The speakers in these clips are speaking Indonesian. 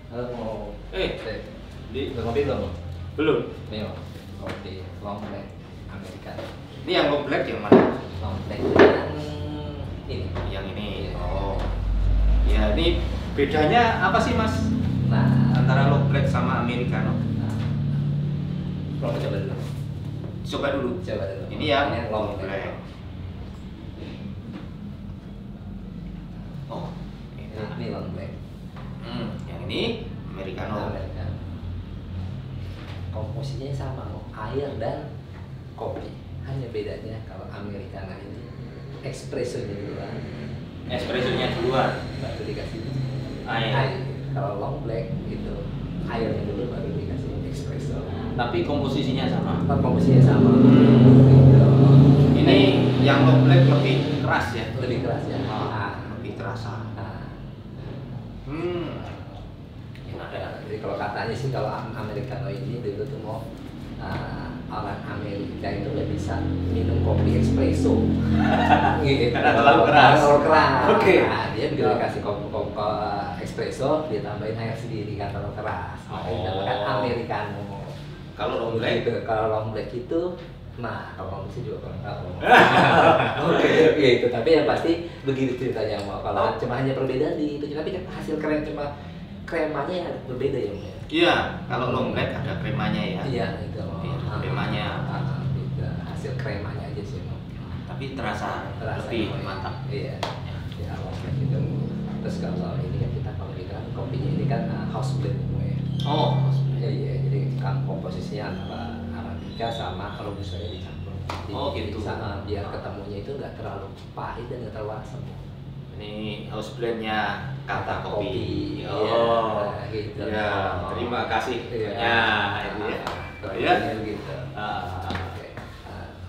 Halo, mau Di udah ngopi belum? belum. Nih, kopi long black Americano. Ini yang long black yang mana? Long black yang ini. Yang ini. Iya. Oh. Ya, ini bedanya apa sih, Mas? Nah, Antara long black sama americano. Long coba dulu. Coba dulu. Coba dulu. Ini yang long black. black. Oh, ini. Ini long black. Yang ini americano. Americano. Komposisinya sama, air dan kopi. Hanya bedanya kalau Americano ini espressonya duluan, Espressonya duluan, baru dikasih air. Kalau long black itu airnya dulu baru dikasih espresso. Tapi komposisinya sama. Komposisinya sama. Gitu. Ini yang long black lebih keras ya. Lebih keras ya. Lebih terasa. Jadi kalau katanya sih kalau Americano ini dulu tuh mau orang Amerika itu nggak bisa minum kopi espresso. Gitu. Karena terlalu keras. Terlalu keras. Oke. Nah, dia juga dikasih kopi espresso, dia tambahin air sendiri kan terlalu keras. Makanya dinamakan Americano. Kalau long black, Gitu. Kalau long black itu, nah kalau long black juga kurang tahu. Oke, gitu. Tapi yang pasti begitu ceritanya mau. Kalau cuma hanya perbedaan di itu, tapi hasil keren cuma kremanya yang berbeda ya, Om? iya. Kalau long black ada kremanya ya. Iya, itu. Iya, kremanya. Gitu. Hasil kremanya aja sih, Om. Tapi terasa lebih mantap. Iya. Ya, long black itu. Terus kalau ini kan kita kalau bilang kopinya ini kan house blend ya. Oh, Iya, jadi kan komposisinya antara Arabica sama Robustanya dicampur. Jadi Oh, gitu. biar ketemunya itu nggak terlalu pahit dan nggak terlalu asam. ini house blendnya kata kopi. Oh, gitu. Ya, terima kasih. Iya. Ya, itu ya. Ya, gitu. Ah. Oke.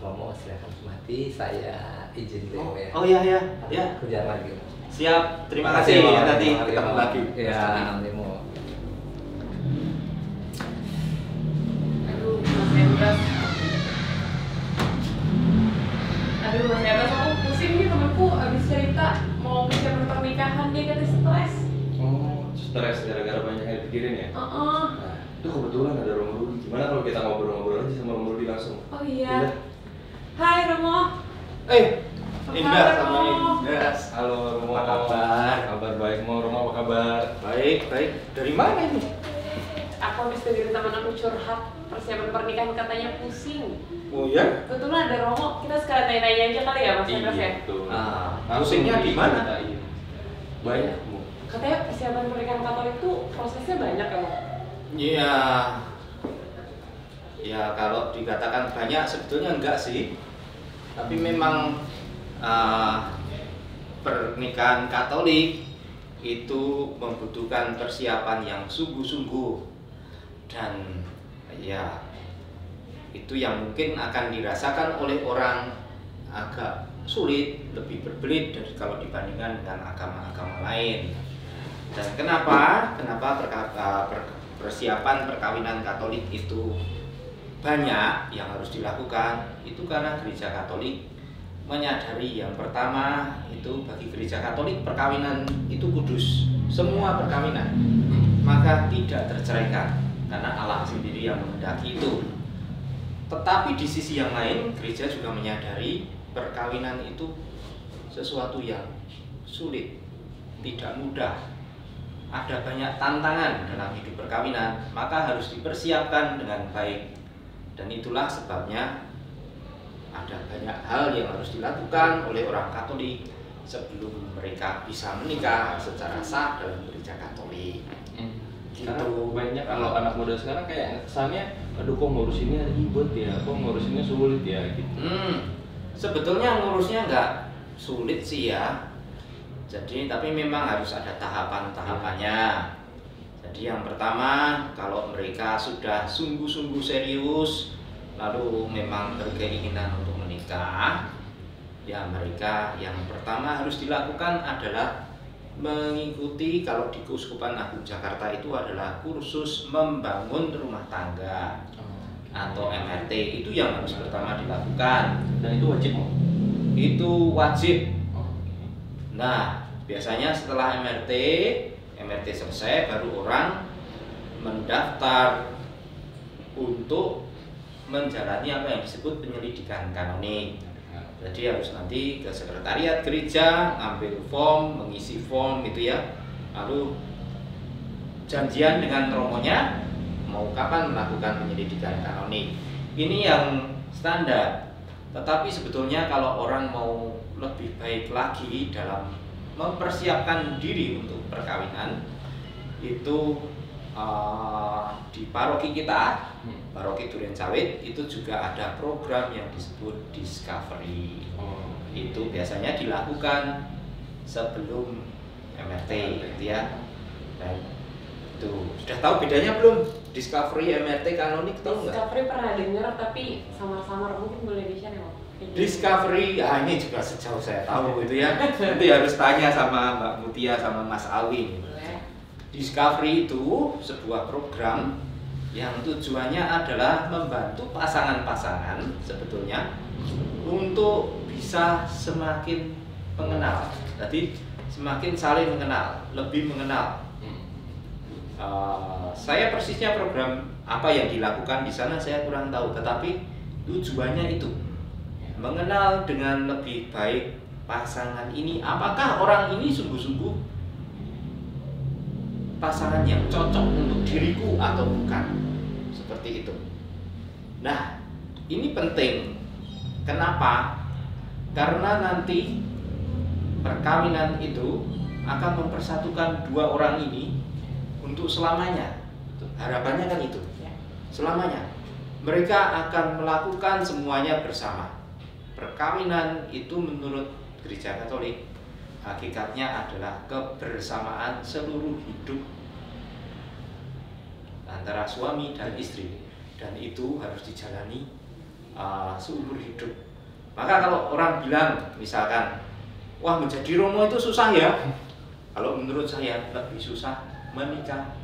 Kalau mau silakan mati, saya izin dulu ya. Oh iya ya, ya. Kerja lagi. Siap. Terima kasih. Om. Nanti Terima ketemu kasih, Om. lagi. Iya, Nemo. Aduh, Mas Hendra. Aduh, Mas Hendra, aku pusing nih, temanku abis cerita mau persiapan pernikahan, dia katanya stres. Oh, stres gara-gara banyak yang dipikirin ya? Nah, itu kebetulan ada Romo Rudi. Gimana kalau kita ngobrol-ngobrol aja sama Romo Rudi langsung? Oh iya. Hai Romo. Indah Apa sama kabar, Romo? Indah. Halo Romo. Apa kabar? Kabar baik, Mo. Romo apa kabar? Baik, baik. Dari mana ini? Aku habis dengerin teman aku curhat persiapan pernikahan, katanya pusing. Oh ya? Kebetulan ada Romo, kita sekalian nanya-nanya aja kali ya Mas Hendra ya? betul. Pusingnya di mana? Ceritain. Banyak, Mo. Katanya persiapan pernikahan Katolik itu prosesnya banyak ya, Mo? Iya. Ya kalau dikatakan banyak sebetulnya enggak sih. Tapi memang pernikahan Katolik itu membutuhkan persiapan yang sungguh-sungguh, dan ya itu yang mungkin akan dirasakan oleh orang agak sulit, lebih berbelit dari kalau dibandingkan dengan agama-agama lain. Dan kenapa persiapan perkawinan Katolik itu banyak yang harus dilakukan? Itu karena gereja Katolik menyadari yang pertama itu bagi gereja Katolik perkawinan itu kudus, semua perkawinan, maka tidak terceraikan karena Allah sendiri yang menghendaki itu. Tetapi di sisi yang lain gereja juga menyadari perkawinan itu sesuatu yang sulit, tidak mudah. Ada banyak tantangan dalam hidup perkawinan, maka harus dipersiapkan dengan baik. Dan itulah sebabnya ada banyak hal yang harus dilakukan oleh orang Katolik sebelum mereka bisa menikah secara sah dalam gereja Katolik. Karena banyak kalau anak muda sekarang kayak kesannya, aduh kok ngurusinnya ribet ya, kok ngurusinnya sulit ya gitu. Sebetulnya ngurusnya nggak sulit sih ya. Jadi tapi memang harus ada tahapan-tahapannya. Jadi yang pertama, kalau mereka sudah sungguh-sungguh serius, lalu memang berkeinginan untuk menikah, ya mereka yang pertama harus dilakukan adalah mengikuti, kalau di Keuskupan Agung Jakarta itu adalah kursus membangun rumah tangga atau MRT. Itu yang harus pertama dilakukan. Dan itu wajib, Mo? Itu wajib. Nah, biasanya setelah MRT MRT selesai baru orang mendaftar untuk menjalani apa yang disebut penyelidikan kanonik. Jadi harus nanti ke sekretariat gereja, ambil form, mengisi form gitu ya. Lalu janjian dengan romonya mau kapan melakukan penyelidikan kanonik. Ini yang standar. Tetapi sebetulnya kalau orang mau lebih baik lagi dalam mempersiapkan diri untuk perkawinan, itu di paroki kita, paroki Duren Sawit, itu juga ada program yang disebut Discovery. Itu biasanya dilakukan sebelum MRT gitu ya. Dan itu sudah tahu bedanya belum? Discovery, MRT, kanonik tahu nggak? Discovery pernah dengar tapi samar-samar, mungkin boleh di-share ya, Bang? Discovery, ini juga sejauh saya tahu gitu ya. Nanti harus tanya sama Mbak Mutia sama Mas Alwin. Discovery itu sebuah program yang tujuannya adalah membantu pasangan-pasangan sebetulnya untuk bisa semakin mengenal. Jadi semakin saling mengenal, lebih mengenal. Saya persisnya program apa yang dilakukan di sana saya kurang tahu, tetapi tujuannya itu mengenal dengan lebih baik pasangan ini. Apakah orang ini sungguh-sungguh pasangan yang cocok untuk diriku atau bukan, seperti itu. Nah, ini penting. Kenapa? Karena nanti perkawinan itu akan mempersatukan dua orang ini untuk selamanya. Harapannya kan itu, selamanya. Mereka akan melakukan semuanya bersama. Perkawinan itu menurut Gereja Katolik hakikatnya adalah kebersamaan seluruh hidup antara suami dan istri, dan itu harus dijalani seumur hidup. Maka kalau orang bilang misalkan, wah menjadi romo itu susah ya, kalau menurut saya lebih susah menikah.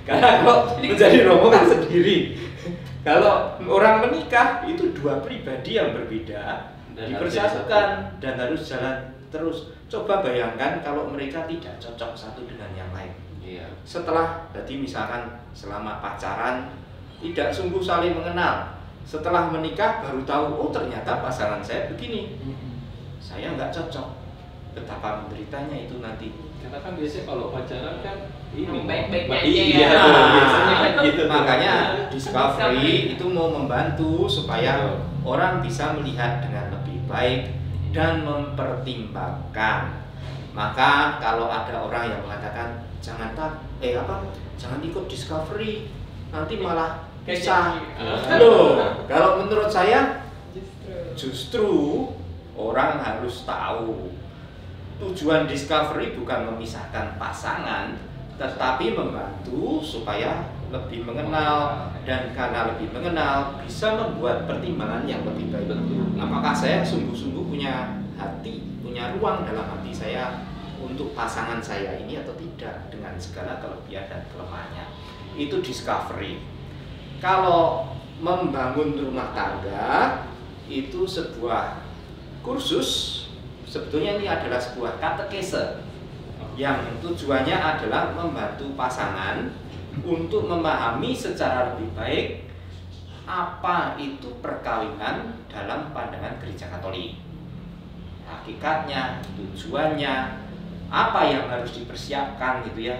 Karena kalau menjadi romo kan sendiri. Kalau orang menikah itu dua pribadi yang berbeda dipersatukan dan harus jalan terus. Coba bayangkan kalau mereka tidak cocok satu dengan yang lain. Setelah, jadi misalkan selama pacaran tidak sungguh saling mengenal, setelah menikah baru tahu, oh ternyata pasangan saya begini, saya nggak cocok. Betapa menderitanya itu nanti. Karena kan biasanya kalau pacaran kan ini baik-baiknya aja ya. biasanya kan gitu. Makanya Discovery itu mau membantu supaya orang bisa melihat dengan lebih baik dan mempertimbangkan. Maka kalau ada orang yang mengatakan jangan ikut Discovery, nanti malah pisah. Loh, kalau menurut saya justru orang harus tahu tujuan Discovery bukan memisahkan pasangan, tetapi membantu supaya lebih mengenal, dan karena lebih mengenal bisa membuat pertimbangan yang lebih baik. Apakah saya sungguh-sungguh punya hati, punya ruang dalam hati saya untuk pasangan saya ini atau tidak, dengan segala kelebihan dan kelemahannya. Itu Discovery. Kalau membangun rumah tangga itu sebuah kursus. Sebetulnya ini adalah sebuah katekese yang tujuannya adalah membantu pasangan untuk memahami secara lebih baik apa itu perkawinan dalam pandangan Gereja Katolik. Hakikatnya, tujuannya, apa yang harus dipersiapkan gitu ya.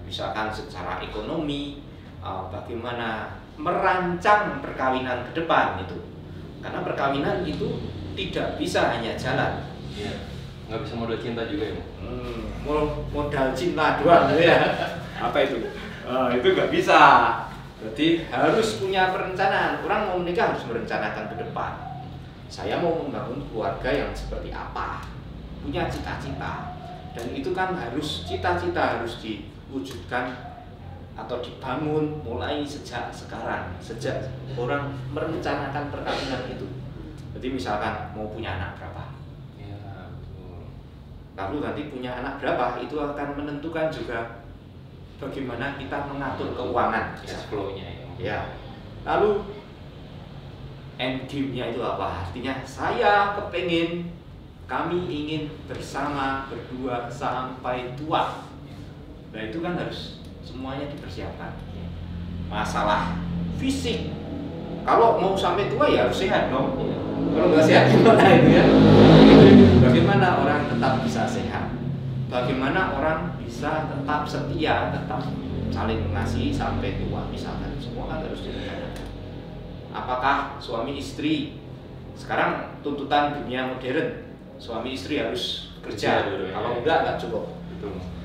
Misalkan secara ekonomi, bagaimana merancang perkawinan ke depan itu. Karena perkawinan itu tidak bisa hanya jalan. Nggak bisa modal cinta juga ya? Modal cinta doang ya. Apa itu? Itu nggak bisa. Berarti harus punya perencanaan. Orang mau menikah harus merencanakan ke depan. Saya mau membangun keluarga yang seperti apa? Punya cita-cita. Dan itu kan harus, cita-cita harus diwujudkan atau dibangun mulai sejak sekarang. Sejak orang merencanakan perkawinan itu. Jadi misalkan mau punya anak berapa? Lalu nanti punya anak berapa, itu akan menentukan juga bagaimana kita mengatur keuangan, cash flow-nya ya. Lalu end game-nya itu apa? Artinya saya kami ingin bersama berdua sampai tua. Nah itu kan harus semuanya dipersiapkan. Masalah fisik, kalau mau sampai tua ya harus sehat dong. Kalau nggak sehat gimana itu ya? Bagaimana orang tetap bisa sehat? Bagaimana orang bisa tetap setia, tetap saling mengasihi sampai tua misalkan? Semua kan harus direncanakan. Apakah suami istri sekarang tuntutan dunia modern, suami istri harus kerja, kalau enggak cukup.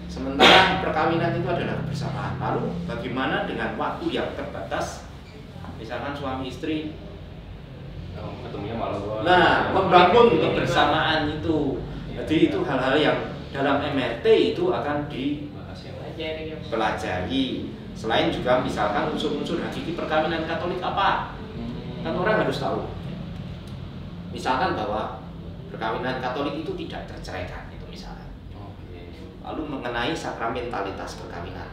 Sementara perkawinan itu adalah kebersamaan. Lalu bagaimana dengan waktu yang terbatas? Misalkan suami istri ketemunya malam. Nah, membangun kebersamaan itu. Jadi itu hal-hal yang dalam MRT itu akan dipelajari. Selain juga misalkan unsur-unsur hakiki perkawinan Katolik apa? Kan orang harus tahu. Misalkan bahwa perkawinan Katolik itu tidak terceraikan, itu misalnya. Lalu mengenai sakramentalitas perkawinan,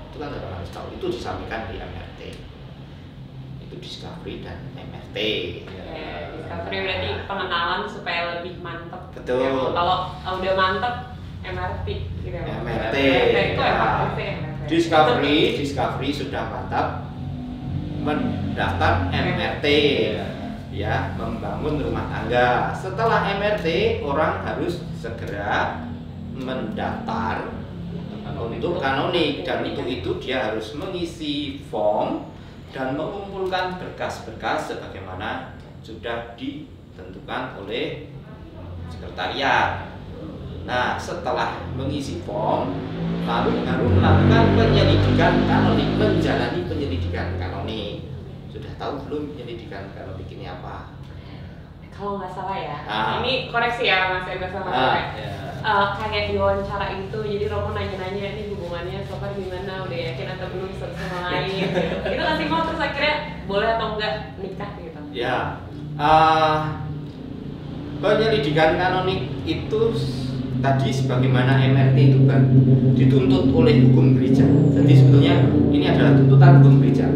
itu kan orang harus tahu. Itu disampaikan di MRT. Itu Discovery dan MRT. Discovery berarti pengenalan supaya lebih mantap. Betul. Ya, kalau udah mantap, MRT gitu. MRT. Itu MRT. Discovery sudah mantap, mendaftar MRT, ya, membangun rumah tangga. Setelah MRT, orang harus segera mendaftar untuk kanonik, dan itu dia harus mengisi form dan mengumpulkan berkas-berkas sebagaimana sudah ditentukan oleh sekretariat. Nah, setelah mengisi form, lalu baru melakukan penyelidikan kanonik, menjalani penyelidikan kanonik. Sudah tahu belum penyelidikan kanonik ini apa? Kalau nggak salah ya, ini koreksi ya Mas Ega sama kayak di wawancara itu, jadi Romo nanya-nanya ini hubungannya so far gimana, udah yakin atau belum satu sama lain gitu. Itu kasih mau terus akhirnya boleh atau enggak nikah gitu. Ya, penyelidikan kanonik itu tadi sebagaimana MRT itu kan dituntut oleh hukum gereja. Jadi sebetulnya ini adalah tuntutan hukum gereja.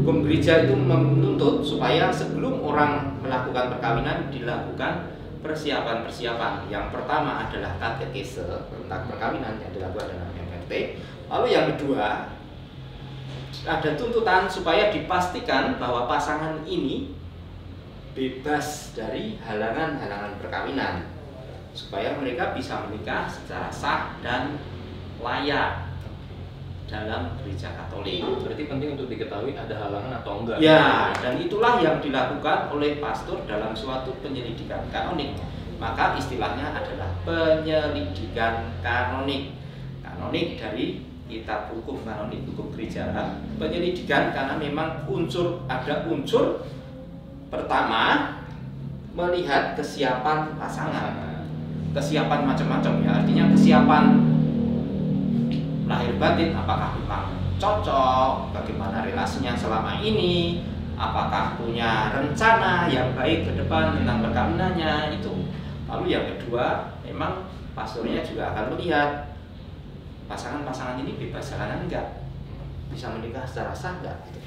Hukum gereja itu menuntut supaya sebelum orang melakukan perkawinan dilakukan persiapan-persiapan. Yang pertama adalah katekese tentang perkawinan yang dilakukan dalam MRT. Lalu yang kedua ada tuntutan supaya dipastikan bahwa pasangan ini bebas dari halangan-halangan perkawinan, supaya mereka bisa menikah secara sah dan layak dalam gereja Katolik. Berarti penting untuk diketahui ada halangan atau enggak. Ya, dan itulah yang dilakukan oleh pastor dalam suatu penyelidikan kanonik. Maka istilahnya adalah penyelidikan kanonik. Kanonik dari kitab hukum kanonik, hukum gereja. Penyelidikan karena memang ada unsur pertama melihat kesiapan pasangan. Kesiapan macam-macam ya, artinya kesiapan lahir batin, apakah memang cocok, bagaimana relasinya selama ini, apakah punya rencana yang baik ke depan tentang perkawinannya itu. Lalu yang kedua, memang pastornya juga akan melihat pasangan-pasangan ini bebas halangan enggak, bisa menikah secara sah enggak gitu.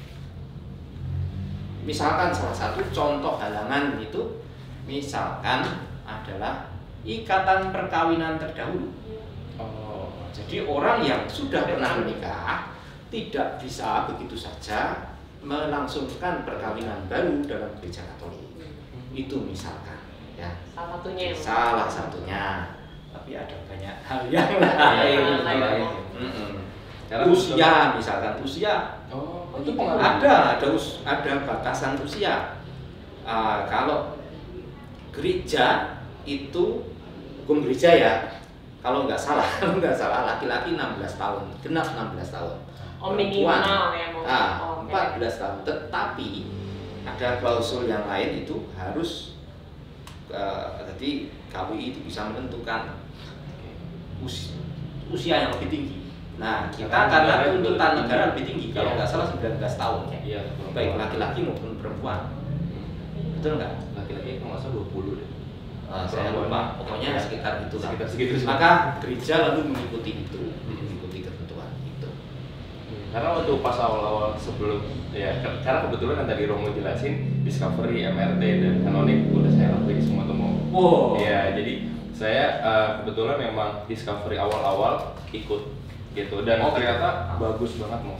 Misalkan salah satu contoh halangan itu misalkan adalah ikatan perkawinan terdahulu. Jadi orang yang sudah pernah menikah tidak bisa begitu saja melangsungkan perkawinan baru dalam gereja Katolik. Itu misalkan, ya. Salah satunya. Tapi ada banyak hal yang lain. Usia, misalkan usia. Itu ada batasan usia. Kalau gereja itu hukum gereja ya. Kalau nggak salah laki-laki 16 tahun, genap 16 tahun. Minimal ya mau. 14 tahun. Tetapi ada klausul yang lain itu harus jadi KWI itu bisa menentukan usia yang lebih tinggi. Nah, kita karena tuntutan negara lebih tinggi, kalau nggak salah 19 tahun ya. Baik laki-laki maupun perempuan. Betul nggak? Laki-laki kalau nggak salah 20 deh. Saya lupa, pokoknya sekitar itu. Segitu. Maka gereja lalu mengikuti itu, mengikuti ketentuan itu. Karena waktu pas awal-awal sebelum ya, karena kebetulan yang tadi Romo jelasin Discovery, MRT dan kanonik udah saya lakuin semua temu. Oh. Ya, jadi saya kebetulan memang Discovery awal-awal ikut gitu. Dan ternyata bagus banget Mo.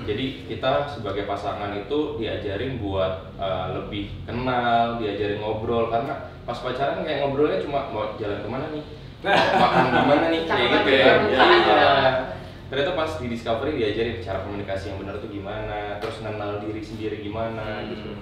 Jadi kita sebagai pasangan itu diajarin buat lebih kenal, diajarin ngobrol, karena pas pacaran kayak ngobrolnya cuma mau jalan kemana nih, makan gimana nih, kayak gitu ya. Ternyata pas di Discovery diajarin cara komunikasi yang benar tuh gimana, terus kenal diri sendiri gimana gitu.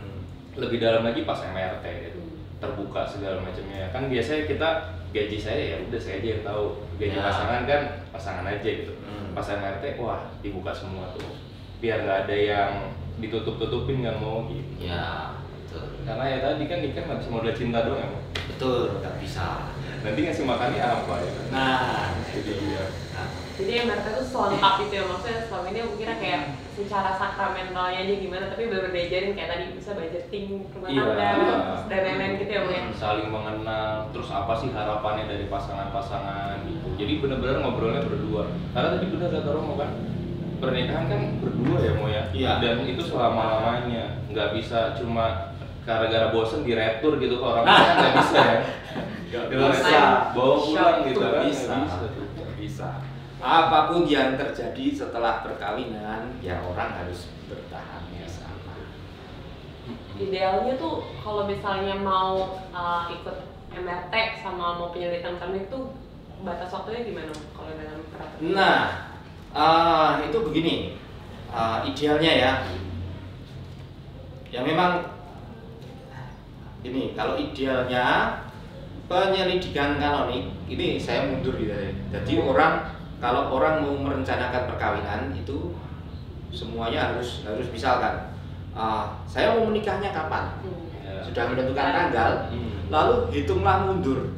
Lebih dalam lagi pas MRT gitu, terbuka segala macamnya. Kan biasanya kita gaji saya ya udah saya aja yang tahu, gaji pasangan kan pasangan aja gitu. Pas MRT wah dibuka semua tuh, biar nggak ada yang ditutup-tutupin nggak mau gitu. Ya betul. Karena ya tadi kan nikah nggak bisa modal cinta doang ya. Betul, nggak bisa. Nanti ngasih makannya apa ya? Nah, jadi ya. Jadi MRT itu selengkap itu ya, maksudnya selama ini aku kira kayak secara sakramentalnya aja gimana, tapi baru diajarin kayak tadi bisa budgeting rumah tangga dan lain-lain gitu ya Bu ya. Saling mengenal, terus apa sih harapannya dari pasangan-pasangan gitu. Jadi benar-benar ngobrolnya berdua. Karena tadi benar kata Romo kan, pernikahan kan berdua ya Mo ya. Dan itu selama-lamanya, nggak bisa cuma gara-gara bosen diretur gitu ke orang lain, nggak bisa ya. Nggak bisa bawa pulang gitu kan, nggak bisa. Apapun yang terjadi setelah perkawinan, ya orang harus bertahan bersama. Idealnya tuh kalau misalnya mau ikut MRT sama mau penyelidikan kami itu batas waktunya gimana kalau dalam peraturan? Nah, itu begini, idealnya ya memang ini kalau idealnya penyelidikan kanonik ini saya mundur gitu ya. Jadi kalau orang mau merencanakan perkawinan itu semuanya harus misalkan saya mau menikahnya kapan, sudah menentukan tanggal, lalu hitunglah mundur.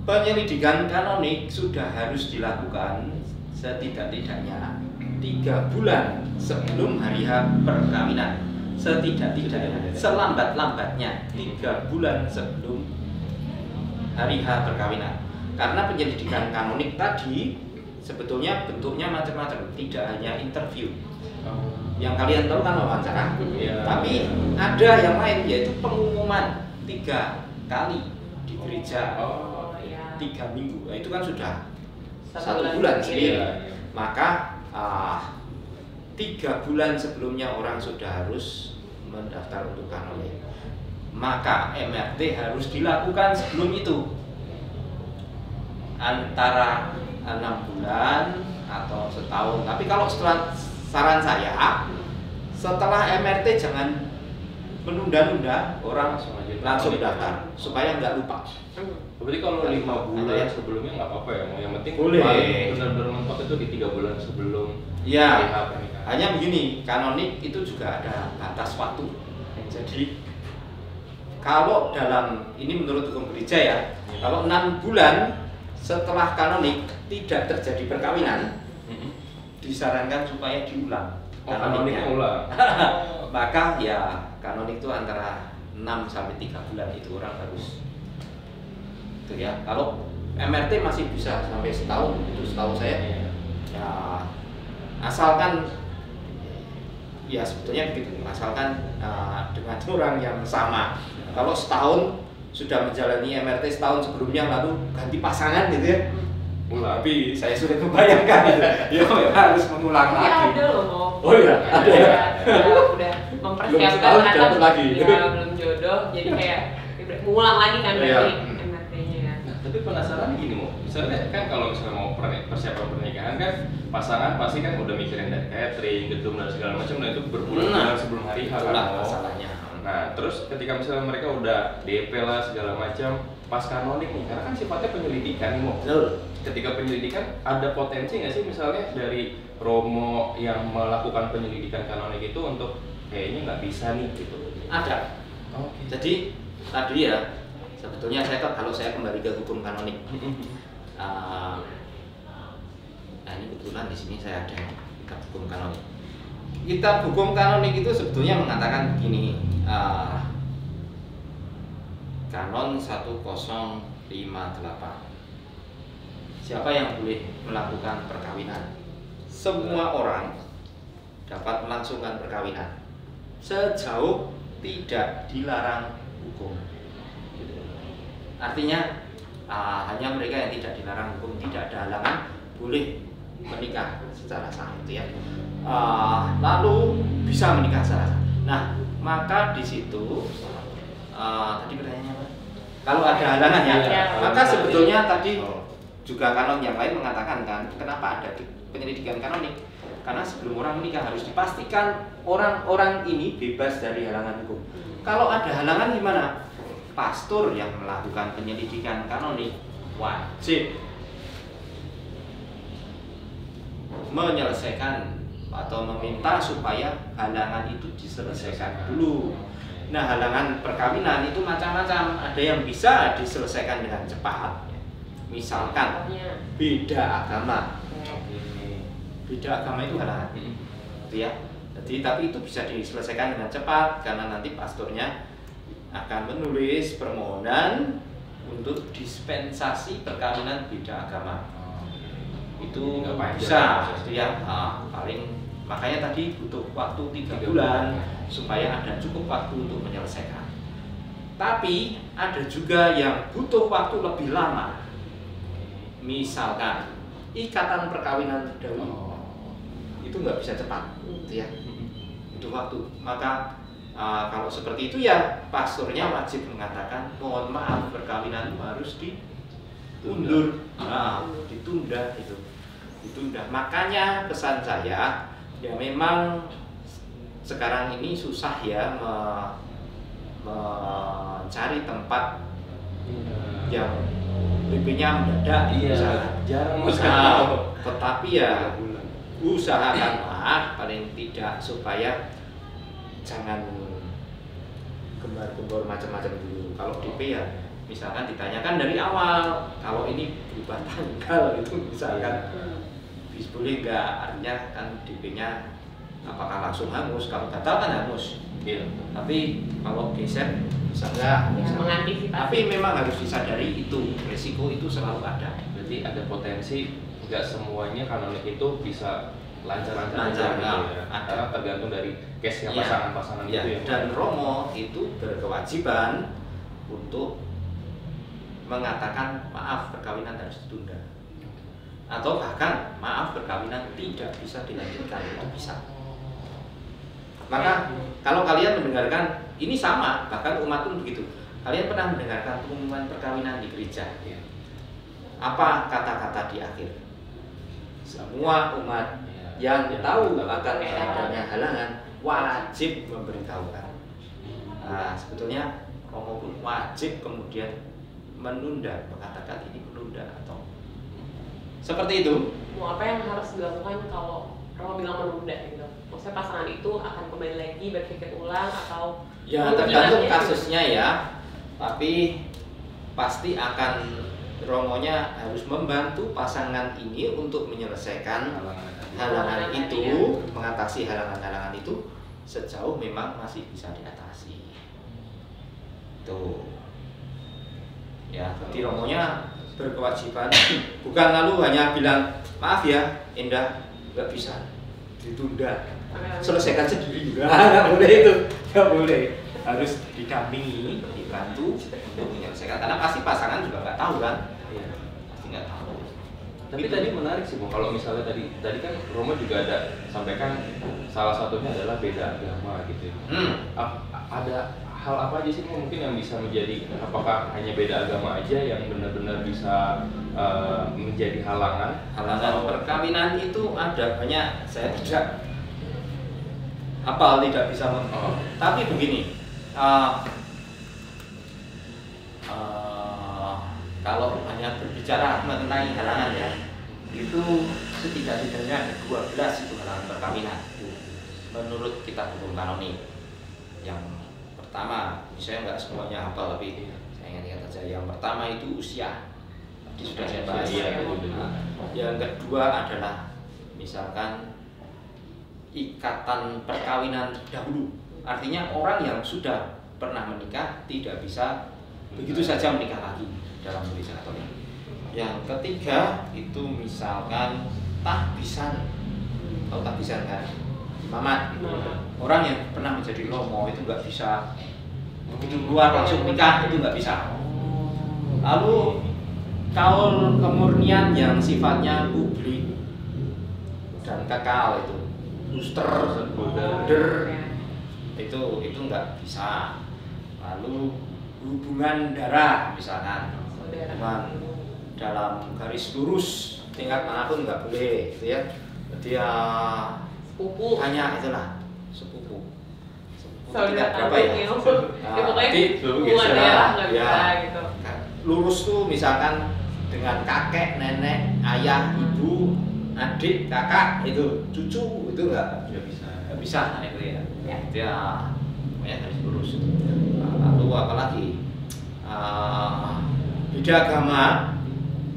Penyelidikan kanonik sudah harus dilakukan setidak-tidaknya 3 bulan sebelum hari H perkawinan. Setidak-tidaknya, selambat-lambatnya 3 bulan sebelum hari H perkawinan. Karena penyelidikan kanonik tadi sebetulnya bentuknya macam-macam, tidak hanya interview. Yang kalian tahu kan wawancara, tapi ada yang lain yaitu pengumuman 3 kali di gereja, 3 minggu. Nah, itu kan sudah 1 bulan sendiri. Maka 3 bulan sebelumnya orang sudah harus mendaftar untuk kanonik. Maka MRT harus dilakukan sebelum itu. Antara 6 bulan atau setahun. Tapi kalau saran saya, setelah MRT jangan menunda-nunda, orang langsung daftar supaya nggak lupa. Berarti kalau 5 bulan sebelumnya nggak apa-apa ya, yang penting boleh. Benar-benar mentok itu di 3 bulan sebelum ya. Hanya begini, kanonik itu juga ada batas waktu. Jadi kalau dalam ini menurut hukum gereja ya, kalau 6 bulan setelah kanonik tidak terjadi perkawinan, disarankan supaya diulang. Kanoniknya ulang. Maka ya kanonik itu antara 6 sampai 3 bulan itu orang harus itu ya. Kalau MRT masih bisa sampai setahun, itu setahu saya. Ya asalkan ya sebetulnya begitu, asalkan dengan orang yang sama. Kalau setahun sudah menjalani MRT setahun sebelumnya lalu ganti pasangan gitu ya, tapi saya sudah membayangkan gitu. Ya harus mengulang lagi. Ada loh. Oh iya, ada ya. Udah mempersiapkan anak lagi. Ya, belum jodoh, jadi kayak mengulang lagi kan berarti MRT-nya. Nah, tapi penasaran gini Mo, misalnya kan kalau misalnya mau persiapan pernikahan kan pasangan pasti kan udah mikirin dari catering, gedung dan segala macam, dan itu berbulan-bulan sebelum hari H kan masalahnya. Nah, terus ketika misalnya mereka udah DP lah segala macam, pas kanonik nih, karena kan sifatnya penyelidikan nih Mo. Ketika penyelidikan ada potensi nggak sih misalnya dari Romo yang melakukan penyelidikan kanonik itu untuk kayaknya nggak bisa nih gitu? Ada. Jadi tadi ya sebetulnya kalau saya kembali ke hukum kanonik. Nah ini kebetulan di sini saya ada kitab hukum kanonik. Kitab hukum kanonik itu sebetulnya mengatakan begini. Kanon 1058. Siapa yang boleh melakukan perkawinan? Semua orang dapat melangsungkan perkawinan sejauh tidak dilarang hukum. Artinya hanya mereka yang tidak dilarang hukum, tidak ada halangan, boleh menikah secara sah itu ya. Lalu bisa menikah secara sah. Nah, maka di situ tadi pertanyaannya apa? Kalau ada halangan ya, maka sebetulnya tadi juga kanon yang lain mengatakan kan, kenapa ada penyelidikan kanonik? Karena sebelum orang menikah harus dipastikan orang-orang ini bebas dari halangan hukum. Kalau ada halangan gimana? Pastor yang melakukan penyelidikan kanonik wajib menyelesaikan atau meminta supaya halangan itu diselesaikan dulu. Nah, halangan perkawinan itu macam-macam. Ada yang bisa diselesaikan dengan cepat. Misalkan beda agama. Beda agama itu halangan. Gitu ya. Jadi tapi itu bisa diselesaikan dengan cepat karena nanti pastornya akan menulis permohonan untuk dispensasi perkawinan beda agama. Itu bisa ya, paling makanya tadi butuh waktu 3 bulan supaya ada cukup waktu untuk menyelesaikan. Tapi ada juga yang butuh waktu lebih lama. Misalkan ikatan perkawinan terdahulu itu nggak bisa cepat, ya, butuh waktu. Maka kalau seperti itu ya pastornya wajib mengatakan mohon maaf perkawinan harus diundur, ditunda itu, ditunda. Makanya pesan saya ya memang sekarang ini susah ya mencari tempat yang BP-nya mendadak, jarang tetapi ya usahakanlah paling tidak supaya jangan gembar-gembor macam-macam dulu. Kalau DP ya misalkan ditanyakan dari awal, kalau ini berubah tanggal itu misalkan boleh nggak, artinya kan DP-nya apakah langsung hangus, kalau batal kan hangus. Tapi kalau geser bisa nggak, mengantisipasi. tapi memang harus disadari itu resiko itu selalu ada. Berarti ada potensi nggak semuanya kanonik itu bisa lancar-lancar gitu ya. Karena tergantung dari case-nya pasangan-pasangan ya, itu ya. Dan Romo itu berkewajiban untuk mengatakan maaf perkawinan harus ditunda, atau bahkan maaf perkawinan tidak bisa dilanjutkan, itu bisa. Maka kalau kalian mendengarkan ini sama, bahkan umat pun begitu. Kalian pernah mendengarkan pengumuman perkawinan di gereja? Apa kata-kata di akhir? Semua umat yang tahu akan adanya halangan wajib memberitahukan. Nah, sebetulnya Romo pun wajib kemudian menunda, mengatakan ini menunda atau seperti itu. Apa yang harus dilakukan kalau Romo bilang menunda gitu? Maksudnya pasangan itu akan kembali lagi berpikir ulang atau ya tergantung kasusnya ya, tapi pasti akan Romonya harus membantu pasangan ini untuk menyelesaikan halangan itu, mengatasi halangan-halangan itu sejauh memang masih bisa diatasi. Tuh. Ya, jadi Romonya berkewajiban bukan lalu hanya bilang maaf ya, Indah nggak bisa ditunda, selesaikan sendiri juga. Nggak boleh itu, nggak boleh. Harus didampingi, dibantu untuk menyelesaikan. Karena pasti pasangan juga nggak tahu kan. Pasti nggak tahu. Tapi gitu. Tadi menarik sih, Bung. Kalau misalnya tadi kan Romo juga ada sampaikan salah satunya adalah beda agama gitu ya. Ada hal apa aja sih mungkin yang bisa menjadi, apakah hanya beda agama aja yang benar-benar bisa menjadi halangan? Halangan perkawinan itu ada banyak. Saya tidak tidak bisa tapi begini, kalau hanya berbicara mengenai halangan ya, itu setidak-tidaknya ada 12 itu halangan perkawinan menurut kitab hukum kanonik. Yang pertama, saya nggak semuanya hafal tapi saya ingat saja. Yang pertama itu usia, tadi sudah saya bahas. Yang kedua adalah misalkan ikatan perkawinan dahulu, artinya orang yang sudah pernah menikah tidak bisa begitu saja menikah lagi dalam gereja Katolik. Yang ketiga itu misalkan tahbisan, atau tahbisan kan, imamat. Orang yang pernah menjadi Romo itu nggak bisa begitu keluar langsung nikah, itu nggak bisa. Lalu kaul kemurnian yang sifatnya publik dan kekal itu, booster, itu nggak bisa. Lalu hubungan darah misalkan, hubungan dalam garis lurus tingkat manapun nggak boleh, gitu ya. Dia sepupu hanya itulah sepupu saudara berapa ya? Pokoknya hubungan darah nggak bisa gitu. Lurus tuh misalkan dengan kakek, nenek, ayah, ibu, adik, kakak, itu cucu itu nggak bisa itu ya. Dia garis lurus. Lalu apalagi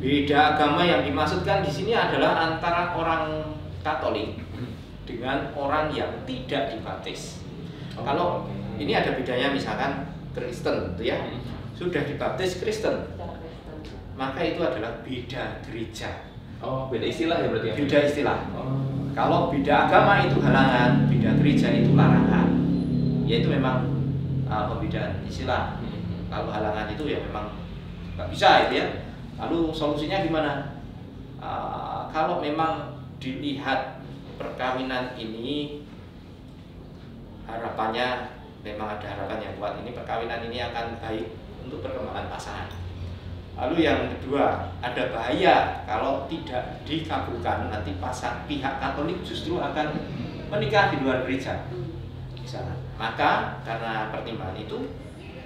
beda agama yang dimaksudkan di sini adalah antara orang Katolik dengan orang yang tidak dibaptis. Kalau ini ada bedanya, misalkan Kristen itu ya, sudah dibaptis Kristen, maka itu adalah beda gereja. Oh, beda istilah ya berarti ya? Beda istilah. Kalau beda agama itu halangan, beda gereja itu larangan. Ya itu memang pembedaan istilah. Kalau halangan itu ya memang nggak bisa itu ya. Lalu solusinya gimana? Kalau memang dilihat perkawinan ini, harapannya memang ada harapan yang kuat, ini perkawinan ini akan baik untuk perkembangan pasangan. Lalu yang kedua, ada bahaya kalau tidak dikabulkan, nanti pihak Katolik justru akan menikah di luar gereja di sana. Maka karena pertimbangan itu,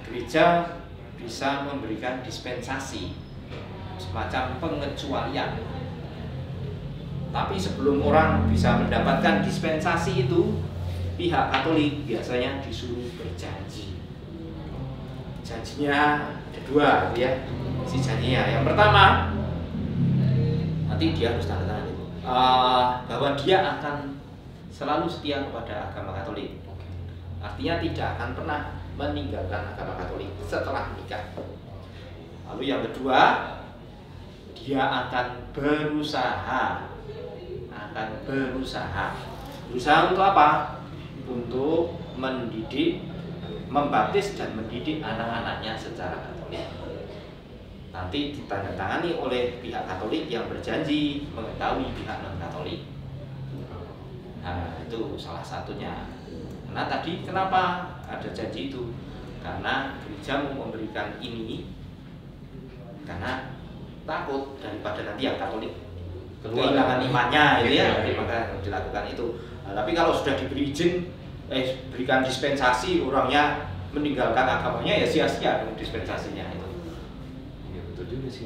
gereja bisa memberikan dispensasi, semacam pengecualian. Tapi sebelum orang bisa mendapatkan dispensasi itu, pihak Katolik biasanya disuruh berjanji. Janjinya ada dua, gitu ya. Si janjinya yang pertama, nanti dia harus tanda tangan itu, bahwa dia akan selalu setia kepada agama Katolik. Artinya tidak akan pernah meninggalkan agama Katolik setelah menikah. Lalu yang kedua, dia akan berusaha untuk apa? Untuk mendidik, membaptis dan mendidik anak-anaknya secara Katolik. Nanti ditandatangani oleh pihak Katolik yang berjanji mengetahui pihak non-Katolik. Nah, itu salah satunya. Nah, tadi kenapa ada janji itu? Karena gereja mau memberikan ini karena takut daripada nanti yang Katolik kehilangan imannya, gitu ya. Maka dilakukan itu. Nah, tapi kalau sudah diberi izin, berikan dispensasi, orangnya meninggalkan agamanya, ya sia-sia dong dispensasinya itu. Ya, betul juga sih.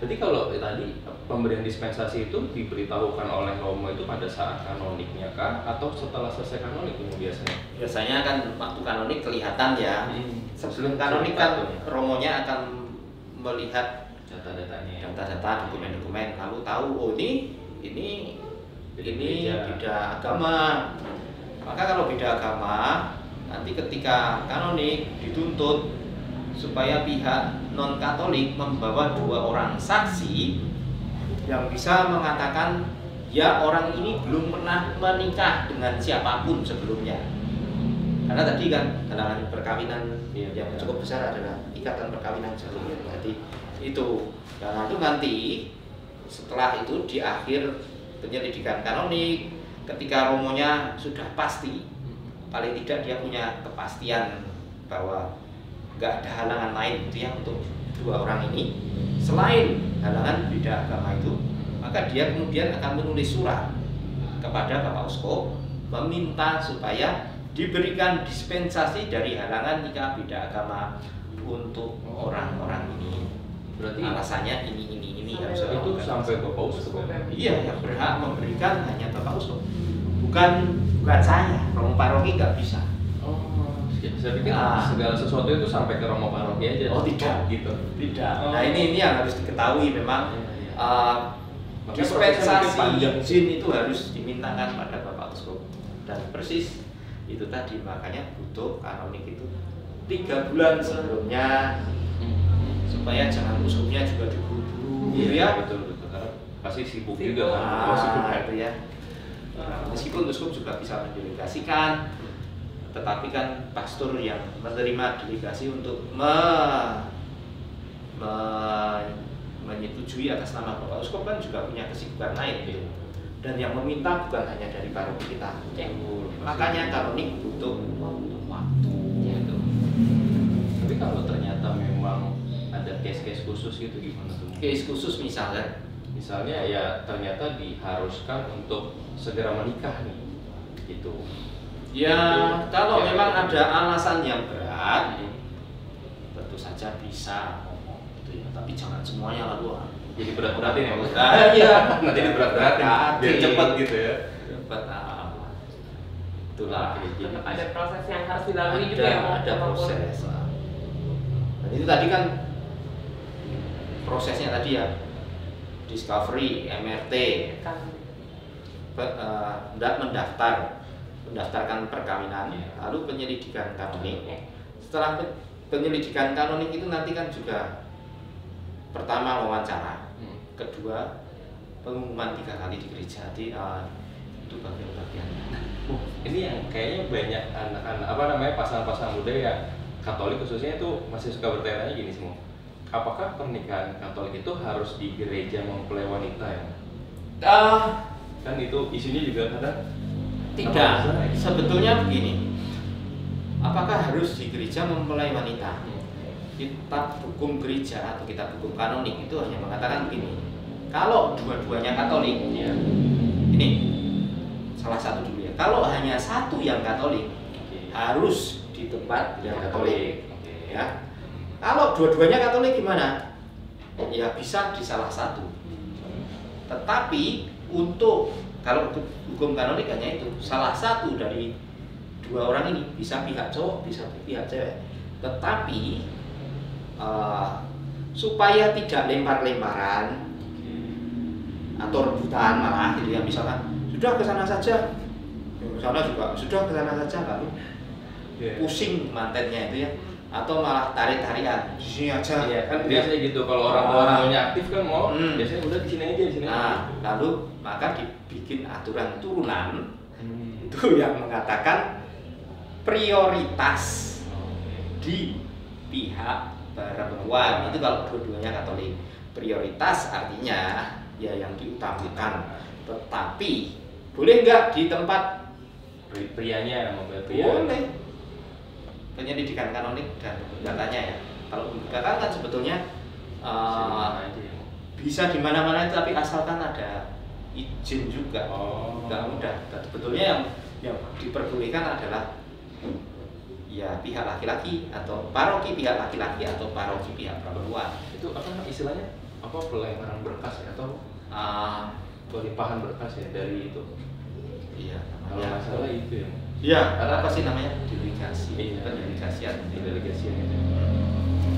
Tapi kalau tadi pemberian dispensasi itu diberitahukan oleh Romo itu pada saat kanoniknya kah, atau setelah selesai kanonik itu biasanya? Biasanya kan waktu kanonik kelihatan ya. Sebelum kanonik kan Romonya akan melihat data-data, dokumen-dokumen, lalu tahu oh ini beda agama. Maka kalau beda agama, nanti ketika kanonik dituntut supaya pihak non-Katolik membawa 2 orang saksi yang bisa mengatakan ya orang ini belum pernah menikah dengan siapapun sebelumnya. Karena tadi kan halangan perkawinan yang cukup besar adalah ikatan perkawinan sebelumnya. Jadi itu, dan itu nanti setelah itu di akhir penyelidikan kanonik, ketika Romonya sudah pasti, paling tidak dia punya kepastian bahwa nggak ada halangan lain itu ya untuk 2 orang ini selain halangan beda agama itu, maka dia kemudian akan menulis surat kepada Bapak Uskup meminta supaya diberikan dispensasi dari halangan nikah beda agama untuk orang-orang ini. Berarti alasannya ini harus itu sampai Bapak Uskup. Iya, yang berhak memberikan hanya Bapak Uskup, bukan saya. Romo paroki nggak bisa. Saya pikir segala sesuatu itu sampai ke Romo paroki aja. Oh tidak, gitu. Tidak. Nah ini yang harus diketahui memang. Dispensasi izin itu harus dimintakan pada Bapak Uskup, dan persis itu tadi makanya butuh kanonik itu 3 bulan sebelumnya supaya jangan uskupnya juga diburu-buru. Iya, betul karena pasti sibuk juga kan. Itu ya. Meskipun uskup juga bisa mendelegasikan, tetapi kan pastor yang menerima delegasi untuk menyetujui atas nama Bapak Uskup kan juga punya kesibukan lain gitu. dan yang meminta bukan hanya dari paroki kita. Makanya kanonik butuh waktu. Gitu. Tapi kalau ternyata memang ada case-case khusus gitu gimana tuh? Case khusus misalnya ya ternyata diharuskan untuk segera menikah nih, gitu. Ya itu, kalau ya, memang ya, ada alasan yang berat, tentu saja bisa ngomong gitu ya. Tapi jangan semuanya lalu jadi berat-beratin ya, Mas? Iya. Nanti berat-beratin, biar cepat gitu ya. Cepat. Itulah. Tetap ada proses yang harus dilalui juga ya. Ada proses. Dan itu tadi kan prosesnya tadi ya, discovery, MRT, mendaftarkan perkawinan, lalu penyelidikan kanonik. Setelah penyelidikan kanonik itu nanti kan juga pertama wawancara, kedua pengumuman 3 kali di gereja. Jadi itu bagian-bagian. Ini yang kayaknya banyak anak-anak pasangan-pasangan muda yang Katolik khususnya itu masih suka bertanya gini semua. Apakah pernikahan Katolik itu harus di gereja mempelai wanita ya? Kan itu isunya juga kadang tidak. Sebetulnya begini. Apakah harus di gereja mempelai wanita? Kitab hukum gereja atau kitab hukum kanonik itu hanya mengatakan begini. Kalau dua-duanya Katolik, ya, ini salah satu dulu ya. Kalau hanya satu yang Katolik, harus di tempat yang Katolik. Ya. Kalau dua-duanya Katolik gimana? Ya bisa di salah satu. Tetapi untuk kalau hukum kanonik hanya itu, salah satu dari dua orang ini bisa pihak cowok, bisa pihak cewek. Tetapi supaya tidak lempar-lemparan atau rebutan malah gitu ya, misalkan sudah ke sana saja, sana juga sudah ke sana saja, lalu pusing mantennya itu ya, atau malah tarik-tarikan di sini aja. Iya kan biasanya gitu, kalau orang-orangnya aktif kan mau biasanya udah di sini aja, di sini. Lalu maka dibikin aturan turunan itu yang mengatakan prioritas di pihak perempuan itu kalau dua-duanya Katolik. Prioritas artinya ya yang diutamakan, tetapi boleh nggak di tempat prianya yang membayar pria? Boleh. Penyelidikan kanonik dan pemberkatannya ya. Kalau pemberkatan kan sebetulnya bisa di mana-mana itu, tapi asalkan ada izin juga. Nggak mudah. Dan sebetulnya yang diperbolehkan adalah ya pihak laki-laki atau paroki pihak laki-laki atau paroki pihak perempuan. Itu apa istilahnya? Apa pelemparan berkas ya atau pelimpahan berkas ya dari itu? Iya. Kalau masalah itu ya. Iya. Apa sih namanya? Delegasi. Delegasian.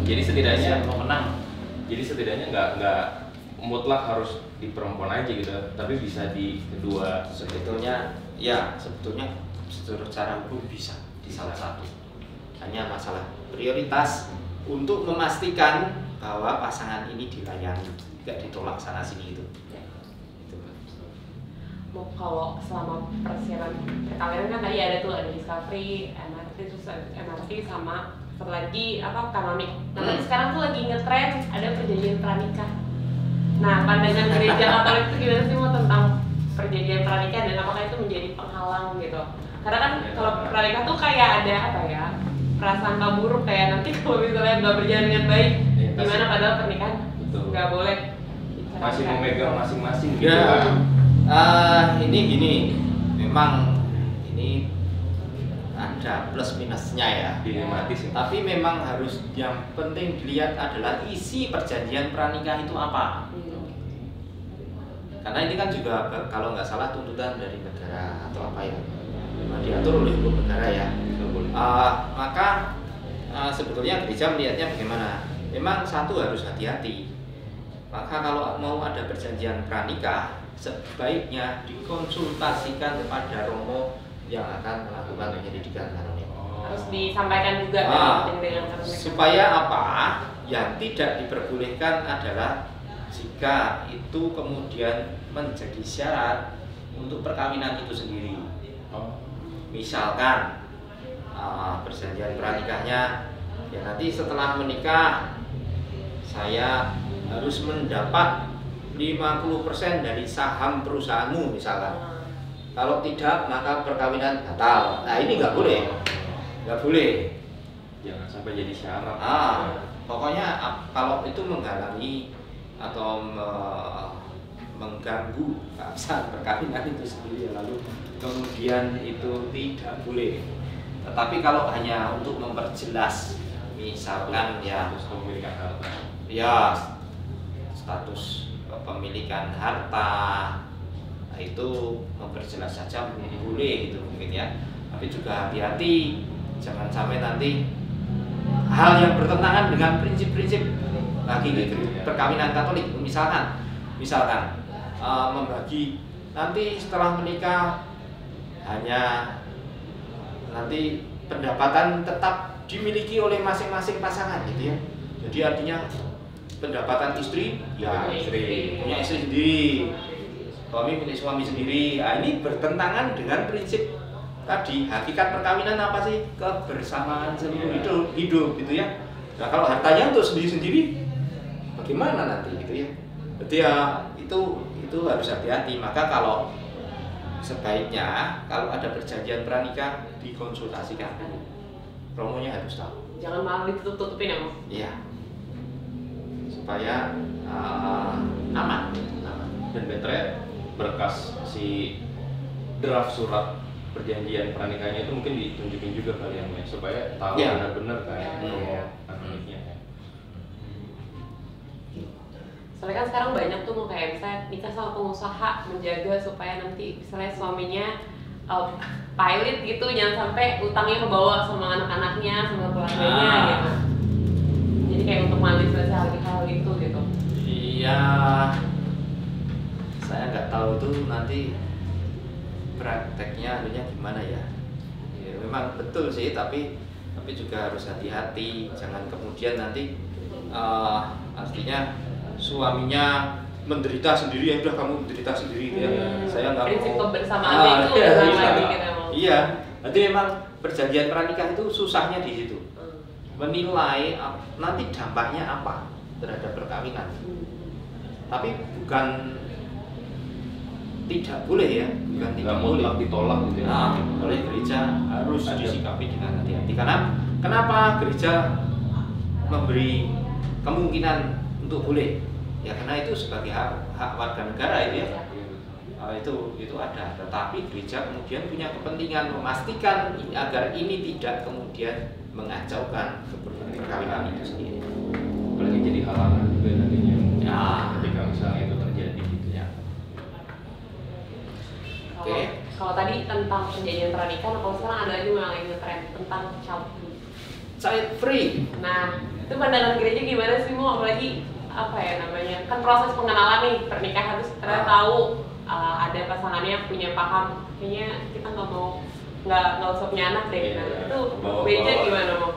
Jadi setidaknya mau menang. Jadi setidaknya nggak mutlak harus di perempuan aja gitu, tapi bisa di kedua. Sebetulnya secara hukum bisa di salah satu. Hanya masalah prioritas untuk memastikan bahwa pasangan ini dilayani, nggak ditolak sana sini itu. Kalau selama persiapan perkawinan kan tadi ada discovery, MRT sama satu lagi kanonik. Nah tapi sekarang tuh lagi ngetren ada perjanjian pranikah. Nah pandangan gereja Katolik itu gimana sih tentang perjanjian pranikah dan apakah itu menjadi penghalang gitu? Karena kan kalau pranikah tuh kayak ada prasangka buruk kayak nanti kalau misalnya nggak berjalan dengan baik, gimana padahal pernikahan nggak boleh masih memegang masing-masing gitu. Ini gini, memang ini ada plus minusnya ya. Dilematis ya. Tapi memang harus yang penting dilihat adalah isi perjanjian pranikah itu apa. Karena ini kan juga kalau nggak salah tuntutan dari negara atau apa ya, diatur oleh hukum negara ya. Maka sebetulnya gereja melihatnya bagaimana? Memang satu harus hati-hati. Maka kalau mau ada perjanjian pranikah, sebaiknya dikonsultasikan kepada romo yang akan melakukan penyelidikan kanonik. Harus disampaikan juga dengan kanonik. Supaya apa? Yang tidak diperbolehkan adalah jika itu kemudian menjadi syarat untuk perkawinan itu sendiri. Misalkan perjanjian pranikahnya ya nanti setelah menikah saya harus mendapat 50% dari saham perusahaanmu misalkan. Kalau tidak, maka perkawinan batal. Nah ini nggak boleh, nggak boleh. Jangan sampai jadi syarat. Pokoknya kalau itu menghalangi atau mengganggu keabsahan perkawinan itu sendiri, lalu kemudian itu tidak boleh. Tetapi kalau hanya untuk memperjelas, misalkan ya status kepemilikan harta, ya status kepemilikan harta, nah, itu memperjelas saja boleh gitu mungkin ya. Tapi juga hati-hati, jangan sampai nanti hal yang bertentangan dengan prinsip-prinsip bagi perkawinan Katolik, misalkan membagi nanti setelah menikah hanya nanti pendapatan tetap dimiliki oleh masing-masing pasangan gitu ya. Jadi artinya pendapatan istri ya istri punya istri sendiri, suami punya suami sendiri. Nah, ini bertentangan dengan prinsip tadi. Hakikat perkawinan apa sih? Kebersamaan seluruh hidup gitu ya. Nah kalau hartanya untuk sendiri-sendiri bagaimana nanti gitu ya. Jadi ya itu harus hati-hati. Maka kalau sebaiknya kalau ada perjanjian pranikah dikonsultasikan dulu. Promonya harus tahu. Jangan malah ditutup-tutupin ya, Mas? Iya. Supaya aman. Dan better berkas si draft surat perjanjian pernikahnya itu mungkin ditunjukin juga kalian ya, supaya tahu benar-benar kan Katoliknya ya. Soalnya kan sekarang banyak tuh mau kayak misalnya nikah sama pengusaha menjaga supaya nanti misalnya suaminya pilot gitu, jangan sampai utangnya kebawa sama anak-anaknya, sama keluarganya gitu. Jadi kayak untuk mengantisipasi hal itu gitu. Iya, saya nggak tahu itu nanti prakteknya anunya gimana ya. Ya memang betul sih, tapi juga harus hati-hati, jangan kemudian nanti artinya suaminya menderita sendiri, ya udah kamu menderita sendiri ya. Saya nggak mau. Prinsip kebersamaan itu lagi kita mau. Iya, nanti memang perjanjian pranikah itu susahnya di situ. Menilai nanti dampaknya apa terhadap perkawinan. Tapi bukan tidak boleh ya, bukan tidak boleh ditolak gitu ya. Oleh gereja harus disikapi dengan hati-hati. Karena kenapa gereja memberi kemungkinan untuk boleh? Ya karena itu sebagai hak warga negara itu ya. Itu ada. Tetapi gereja kemudian punya kepentingan memastikan agar ini tidak kemudian mengacaukan perkawinan itu sendiri. Apalagi jadi halangan juga nantinya. Ya. Ketika misalnya itu terjadi gitu ya. Oke. Kalau tadi tentang perjanjian pernikahan, kalau sekarang ada lagi yang lagi ngetren tentang Child free. Nah, itu pandangan gereja gimana sih, Mo? Apalagi apa ya namanya, kan proses pengenalan nih pernikahan harus kita tahu ada pasangannya punya paham kayaknya kita nggak usah punya anak deh. Nah, itu gereja gimana, Mo?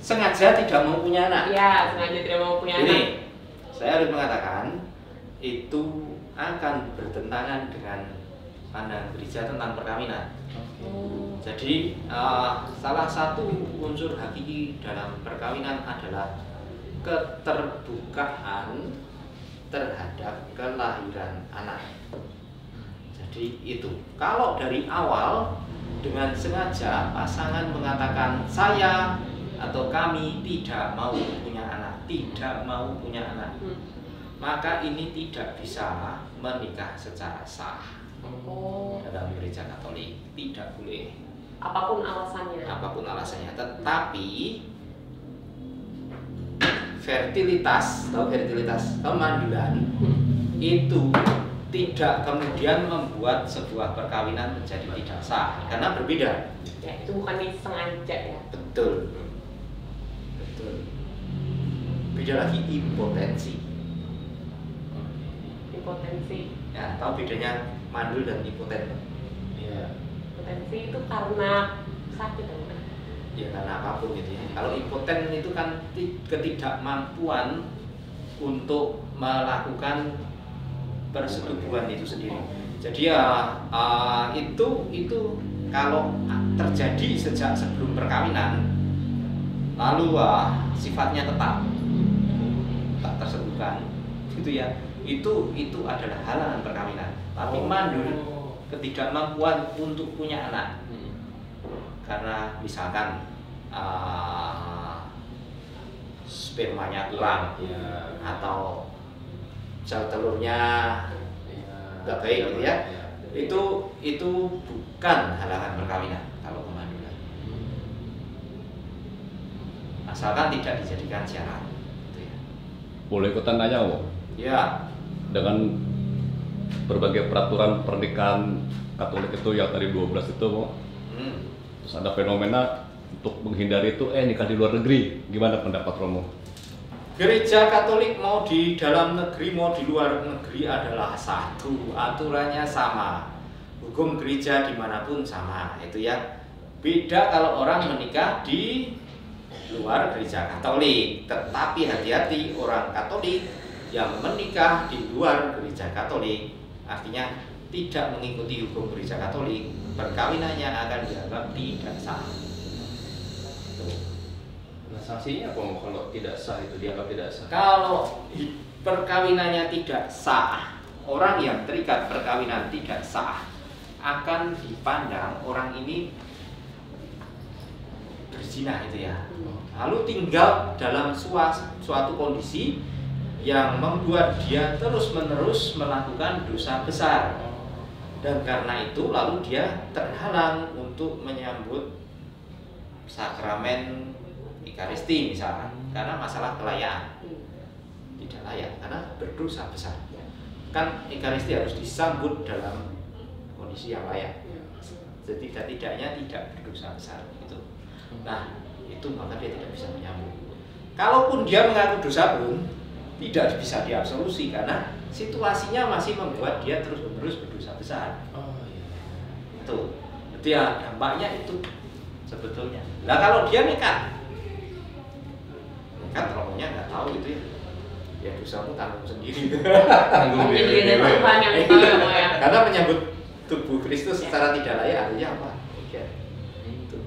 Sengaja tidak mau punya anak. Iya, sengaja tidak mau punya anak. Ini saya harus mengatakan itu akan bertentangan dengan pandangan gereja tentang perkawinan. Jadi salah satu unsur hakiki dalam perkawinan adalah keterbukaan terhadap kelahiran anak. Jadi itu. Kalau dari awal dengan sengaja pasangan mengatakan saya atau kami tidak mau punya anak, maka ini tidak bisa menikah secara sah. Dalam gereja Katolik tidak boleh. Apapun alasannya. Tetapi fertilitas, kemandulan itu tidak kemudian membuat sebuah perkawinan menjadi tidak sah, karena berbeda. Ya, itu bukan disengaja ya. Betul. Beda lagi impotensi. Ya, tahu bedanya mandul dan impoten? Iya. Impotensi itu karena sakit kan? Ya karena apapun gitu ya. Kalau impoten itu kan ketidakmampuan untuk melakukan persetubuhan itu sendiri. Jadi ya itu kalau terjadi sejak sebelum perkawinan, lalu sifatnya tetap tak tersetubuhan, gitu ya. Itu adalah halangan perkawinan. Tapi mandul, ketidakmampuan untuk punya anak. Karena misalkan spermanya kurang atau sel telurnya nggak baik gitu ya. Itu bukan halangan perkawinan kalau kemandulan. Asalkan tidak dijadikan syarat. Gitu ya. Boleh ikutan nanya, Om? Ya. Dengan berbagai peraturan pernikahan Katolik itu yang tadi 12 itu, Om. Terus ada fenomena untuk menghindari itu nikah di luar negeri. Gimana pendapat Romo? Gereja Katolik mau di dalam negeri mau di luar negeri adalah satu, aturannya sama. Hukum gereja dimanapun sama, itu ya. Beda kalau orang menikah di luar gereja Katolik. Tetapi hati-hati orang Katolik yang menikah di luar gereja Katolik, artinya tidak mengikuti hukum gereja Katolik, perkawinannya akan dianggap tidak sah. Nah, sanksinya apa kalau tidak sah itu dianggap tidak sah? Kalau perkawinannya tidak sah, orang yang terikat perkawinan tidak sah akan dipandang orang ini berzina itu ya. Lalu tinggal dalam suatu kondisi yang membuat dia terus-menerus melakukan dosa besar. Dan karena itu lalu dia terhalang untuk menyambut sakramen Ekaristi misalkan, karena masalah kelayaan. Tidak layak karena berdosa besar. Kan Ekaristi harus disambut dalam kondisi yang layak. Setidak-tidaknya tidak berdosa besar itu. Nah, itu maka dia tidak bisa menyambut. Kalaupun dia mengaku dosa pun tidak bisa diabsolusi karena situasinya masih membuat dia terus-menerus berdosa besar. Itu ya dampaknya itu sebetulnya. Nah kalau dia nekat Romonya nggak tahu itu ya dosamu tanggung sendiri. Tanggung diri. Karena menyambut tubuh Kristus secara tidak layak artinya apa? Ya, itu.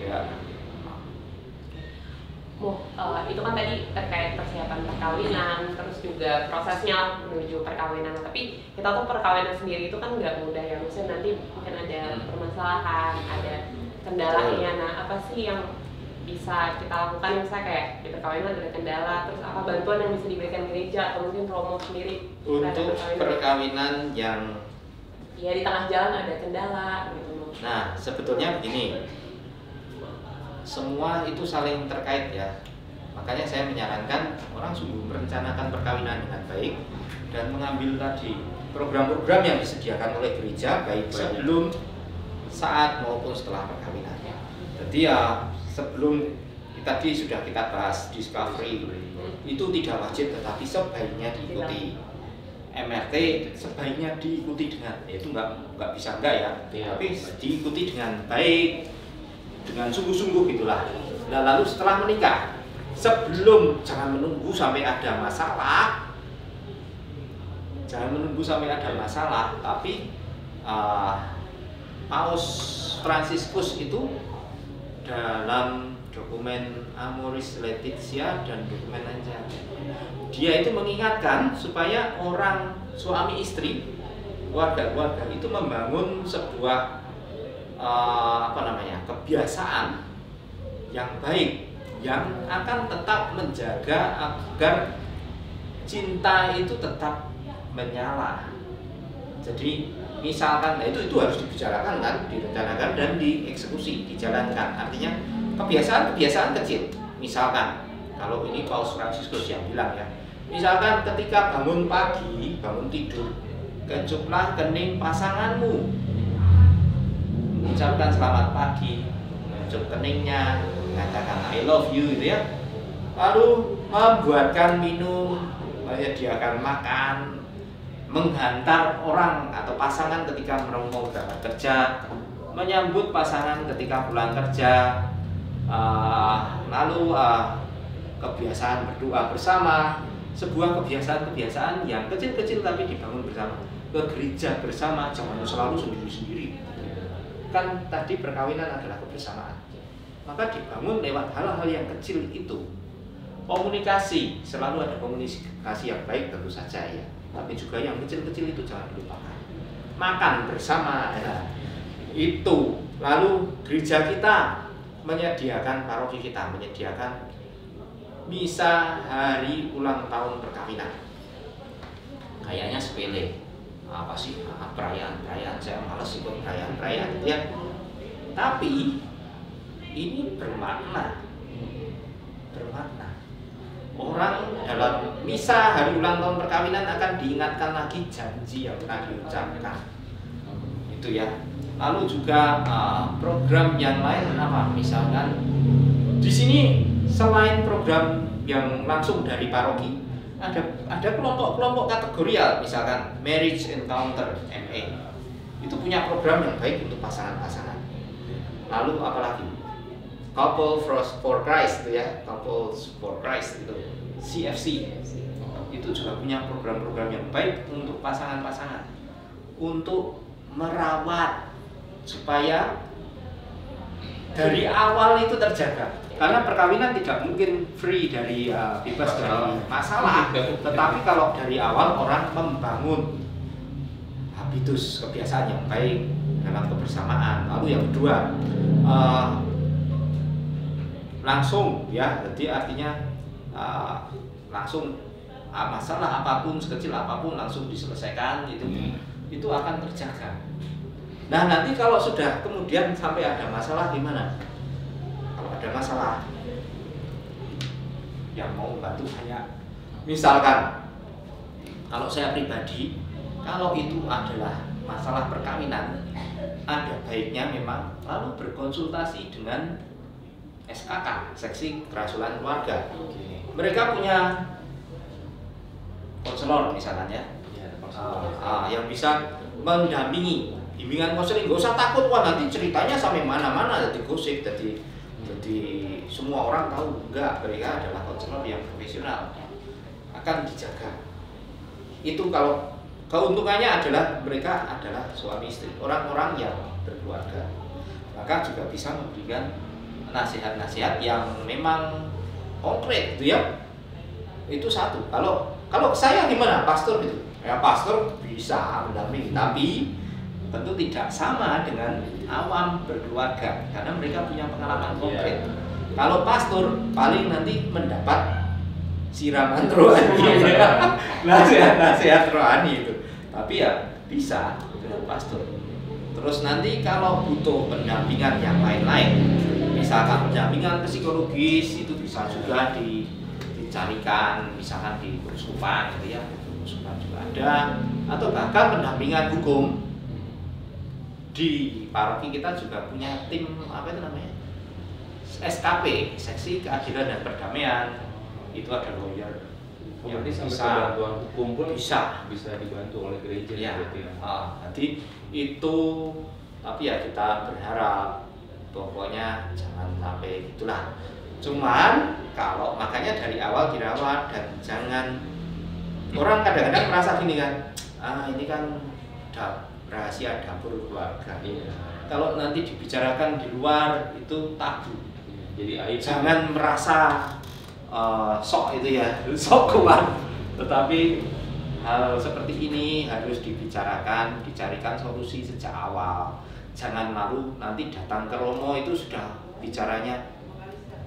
Ya. Itu kan tadi terkait persiapan perkawinan, terus juga prosesnya menuju perkawinan. Tapi kita tuh perkawinan sendiri itu kan nggak mudah ya, maksudnya nanti mungkin ada permasalahan, ada kendalanya. Nah, apa sih yang bisa kita lakukan misalnya kayak di perkawinan ada kendala, terus apa bantuan yang bisa diberikan gereja atau mungkin Romo sendiri untuk perkawinan yang ya di tengah jalan ada kendala gitu. Nah, sebetulnya begini. Semua itu saling terkait ya. Makanya saya menyarankan orang sungguh merencanakan perkawinan dengan baik dan mengambil tadi program-program yang disediakan oleh gereja baik sebelum, saat maupun setelah perkawinan. Jadi ya sebelum tadi sudah kita bahas discovery itu tidak wajib tetapi sebaiknya diikuti. MRT sebaiknya diikuti dengan itu nggak bisa enggak ya, tapi diikuti dengan baik, dengan sungguh-sungguh gitulah. Nah, lalu setelah menikah, sebelum jangan menunggu sampai ada masalah, tapi Paus Fransiskus itu dalam dokumen Amoris Laetitia dan dokumen lainnya, dia itu mengingatkan supaya orang suami istri, keluarga itu membangun sebuah kebiasaan yang baik yang akan tetap menjaga agar cinta itu tetap menyala. Jadi misalkan, nah itu harus dibicarakan kan, direncanakan dan dieksekusi, dijalankan. Artinya kebiasaan kecil. Misalkan kalau ini Paus Fransiskus yang bilang ya, misalkan ketika bangun pagi, bangun tidur, kecuplah kening pasanganmu, ucapkan selamat pagi, mencup keningnya, katakan I love you gitu ya. Lalu membuatkan minum, menyediakan makan, menghantar orang atau pasangan ketika mau berangkat kerja, menyambut pasangan ketika pulang kerja, lalu kebiasaan berdoa bersama, sebuah kebiasaan yang kecil-kecil tapi dibangun bersama. Ke gereja bersama, jangan selalu sendiri-sendiri. Kan tadi perkawinan adalah kebersamaan, maka dibangun lewat hal-hal yang kecil itu. Komunikasi, selalu ada komunikasi yang baik tentu saja ya. Tapi juga yang kecil-kecil itu jangan dilupakan. Makan bersama ya. Itu. Lalu gereja kita menyediakan, paroki kita menyediakan misa hari ulang tahun perkawinan. Kayaknya sepele. Apa sih perayaan-perayaan, saya malas ikut perayaan-perayaan ya. Tapi ini bermakna. Orang dalam misa hari ulang tahun perkawinan akan diingatkan lagi janji yang pernah diucapkan. Itu ya. Lalu juga program yang lain apa? Misalkan di sini selain program yang langsung dari paroki, ada kelompok-kelompok kategorial, misalkan Marriage Encounter MA. Itu punya program yang baik untuk pasangan-pasangan. Lalu apalagi? Couple for Christ itu ya, Couples for Christ itu CFC. Itu juga punya program-program yang baik untuk pasangan-pasangan, untuk merawat supaya dari awal itu terjaga. Karena perkawinan tidak mungkin free dari bebas dari masalah, tetapi kalau dari awal orang membangun habitus kebiasaan yang baik dalam kebersamaan. Lalu yang kedua, langsung ya, jadi artinya langsung masalah apapun, sekecil apapun langsung diselesaikan, itu akan terjaga. Nah nanti kalau sudah kemudian sampai ada masalah gimana? Kalau ada masalah yang mau bantu hanya misalkan, kalau saya pribadi, kalau itu adalah masalah perkawinan, ada baiknya memang lalu berkonsultasi dengan SKK, Seksi Kerasulan Keluarga. Mereka punya konselor misalnya ya, yang bisa mendampingi, bimbingan konseling. Gak usah takut, wah nanti ceritanya sampai mana-mana jadi gosip, jadi semua orang tahu. Enggak, mereka adalah konselor yang profesional, akan dijaga. Itu kalau keuntungannya adalah mereka adalah suami istri, orang-orang yang berkeluarga, maka juga bisa memberikan nasihat-nasihat yang memang konkret gitu ya. Itu satu. Kalau saya gimana, pastor gitu ya, pastor bisa mendampingi, tapi tentu tidak sama dengan awam berkeluarga karena mereka punya pengalaman konkret. Kalau pastor paling nanti mendapat siraman rohani, nasihat rohani itu, tapi ya bisa dengan pastor. Terus nanti kalau butuh pendampingan yang lain-lain, misalkan pendampingan psikologis, itu bisa juga dicarikan, misalkan di keuskupan gitu ya, keuskupan juga ada, atau bahkan pendampingan hukum. Di paroki kita juga punya tim apa itu namanya, SKP, Seksi Keadilan dan Perdamaian. Itu ada lawyer yang bisa bantuan hukum pun bisa dibantu oleh gereja ya. Ya. Nanti itu, tapi ya kita berharap pokoknya jangan sampai gitulah. Cuman kalau makanya dari awal dirawat, dan jangan, orang kadang-kadang merasa gini kan, ini kan rahasia dapur keluarga. Kalau nanti dibicarakan di luar itu tabu. Jadi jangan merasa sok itu ya, sok kuat. Tetapi hal seperti ini harus dibicarakan, dicarikan solusi sejak awal. Jangan lalu nanti datang ke Romo itu sudah bicaranya,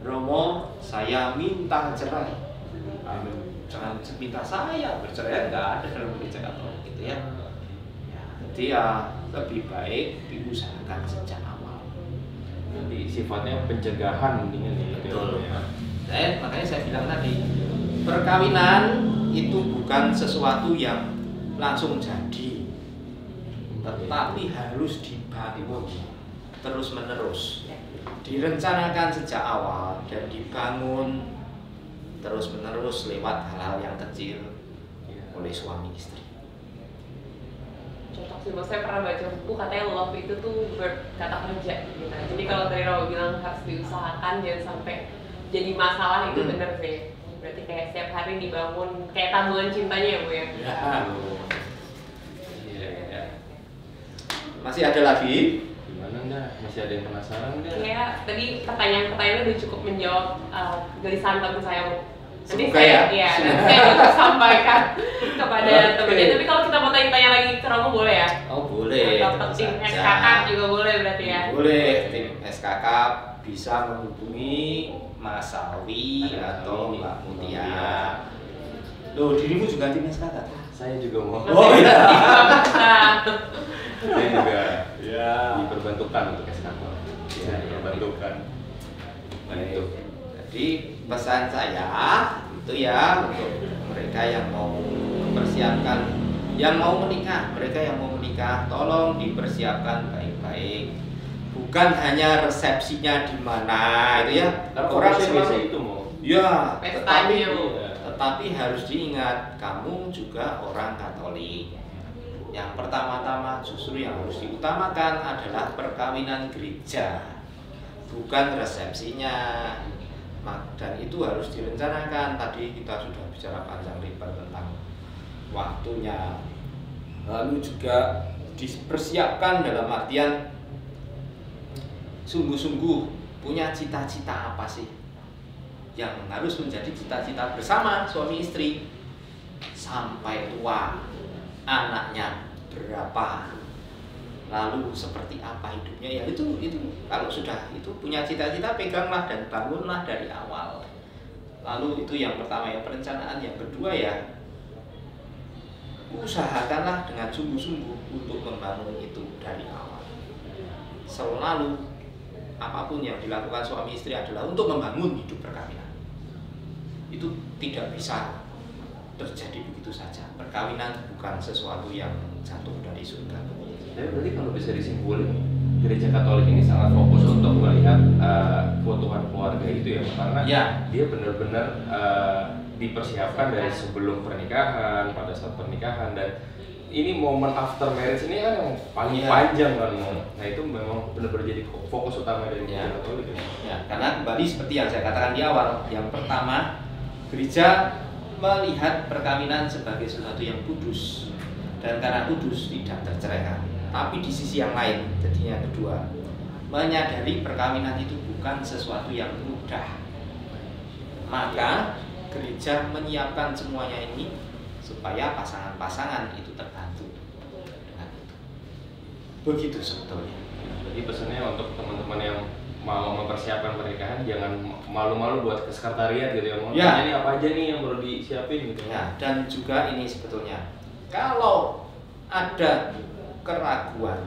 Romo saya minta cerai. Jangan minta saya bercerai, enggak ada dalam gereja Katolik gitu ya. Jadi ya lebih baik diusahakan sejak awal. Jadi sifatnya pencegahan mendingan ya. Betul ya. Makanya saya bilang tadi, perkawinan itu bukan sesuatu yang langsung jadi, tetapi harus dibangun terus-menerus, direncanakan sejak awal dan dibangun terus-menerus lewat hal-hal yang kecil oleh suami istri. Cocok sih, saya pernah baca buku katanya love itu tuh kata kerja gitu. Jadi kalau tadi Rawa bilang harus diusahakan jangan sampai jadi masalah, itu bener sih. Berarti kayak setiap hari dibangun kayak tabungan cintanya ya Bu ya. Iya. Masih ada lagi? Gimana enggak? Masih ada yang penasaran enggak? Iya, tadi pertanyaan-pertanyaannya udah cukup menjawab gelisahan batin saya Bu. Nanti saya bisa sampaikan kepada temannya. Tapi kalau kita mau tanya-tanya lagi ke Romo boleh ya? Oh boleh. Atau tim SKK juga boleh berarti ya? Boleh, tim SKK bisa menghubungi Mas Alwi atau Mbak Mutia. Loh, dirimu juga tim SKK? Saya juga mau. Oh iya. Saya juga diperbantukan untuk SKK. Ya, diperbantukan. Baik. Jadi pesan saya itu ya untuk mereka yang mau mempersiapkan, yang mau menikah, mereka yang mau menikah, tolong dipersiapkan baik-baik. Bukan hanya resepsinya di mana itu ya. Orang biasa itu mau. Ya, pestanya. Tetapi harus diingat, kamu juga orang Katolik. Yang pertama-tama justru yang harus diutamakan adalah perkawinan gereja, bukan resepsinya. Dan itu harus direncanakan. Tadi kita sudah bicara panjang lebar tentang waktunya. Lalu juga dipersiapkan dalam artian sungguh-sungguh punya cita-cita apa sih yang harus menjadi cita-cita bersama suami istri sampai tua. Anaknya berapa, lalu seperti apa hidupnya, ya itu kalau sudah itu punya cita-cita, peganglah dan bangunlah dari awal. Lalu itu yang pertama ya, perencanaan. Yang kedua ya, usahakanlah dengan sungguh-sungguh untuk membangun itu dari awal. Selalu apapun yang dilakukan suami istri adalah untuk membangun hidup perkawinan. Itu tidak bisa terjadi begitu saja. Perkawinan bukan sesuatu yang jatuh dari surga. Jadi berarti kalau bisa disimpulin, gereja Katolik ini sangat fokus untuk melihat keutuhan keluarga itu ya, karena dia benar-benar dipersiapkan dari sebelum pernikahan, pada saat pernikahan, dan ini momen after marriage ini kan yang paling panjang kan. Nah itu memang benar-benar jadi fokus utama dari gereja Katolik ya. Karena kembali seperti yang saya katakan di awal, yang pertama gereja melihat perkawinan sebagai sesuatu yang kudus, dan karena kudus tidak terceraikan. Tapi di sisi yang lain, jadi yang kedua, menyadari perkawinan itu bukan sesuatu yang mudah. Maka gereja menyiapkan semuanya ini supaya pasangan-pasangan itu terbantu dengan itu. Begitu sebetulnya. Jadi pesannya untuk teman-teman yang mau mempersiapkan pernikahan, jangan malu-malu buat ke sekretariat gitu ya. Mau ini apa aja nih yang perlu disiapin gitu ya. Dan juga ini sebetulnya, kalau ada keraguan,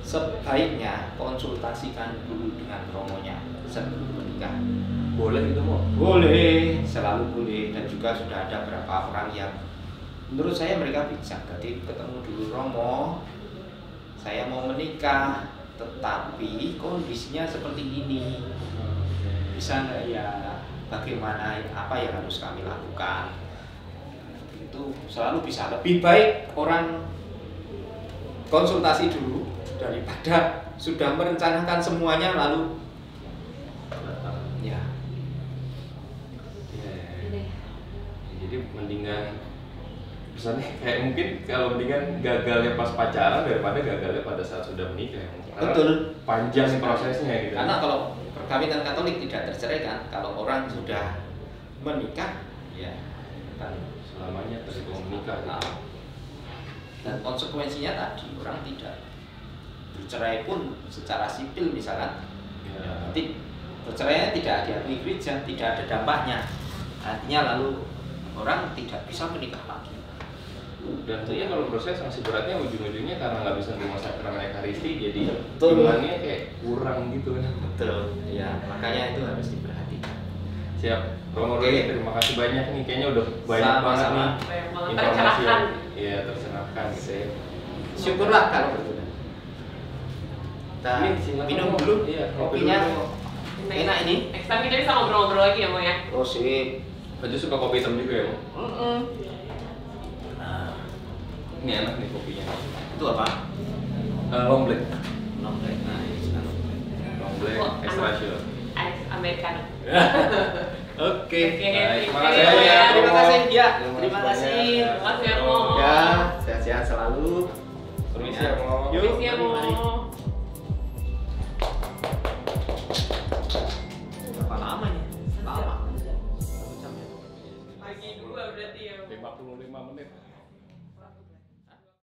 sebaiknya konsultasikan dulu dengan romonya sebelum menikah. Boleh gitu mau? Boleh, selalu boleh. Dan juga sudah ada beberapa orang yang menurut saya mereka bijak. Jadi ketemu dulu romo, saya mau menikah, tetapi kondisinya seperti ini, bisa nggak ya, bagaimana, apa yang harus kami lakukan. Itu selalu bisa. Lebih baik orang konsultasi dulu daripada sudah merencanakan semuanya lalu jadi mendingan misalnya kayak mungkin kalau mendingan gagalnya pas pacaran daripada gagalnya pada saat sudah menikah. Betul, panjang prosesnya gitu. Karena kalau perkawinan Katolik tidak terceraikan, kalau orang sudah menikah ya kan selamanya terus menikah. Dan konsekuensinya tadi orang tidak bercerai pun secara sipil misalkan, nanti perceraian tidak diakui gereja, tidak ada dampaknya. Artinya lalu orang tidak bisa menikah lagi. Dan tentunya kalau proses sanksi beratnya ujung-ujungnya karena nggak bisa menerima sakramen Ekaristi, jadi imannya kayak kurang gitu kan. Betul. Ya, makanya itu harus diperhatikan. Siap. Romo Rudi, terima kasih banyak nih, kayaknya udah banyak banget nih informasi yang tercerahkan gitu ya. Syukurlah kalau begitu. Kita minum dulu kopinya. Enak ini. Next time kita bisa ngobrol-ngobrol lagi ya, Mo ya. Oh sip. Aja suka kopi hitam juga ya, Mo? Ini enak nih kopinya. Itu apa? Long black. Long black. Nah, ini sudah long black. Long black, extra shot. Ice americano. Oke. Terima kasih ya. Terima kasih ya. Terima kasih. Terima kasih ya, Mo. Ya, sehat-sehat selalu. Permisi ya, Mo. Yuk, Permisi ya, Mo.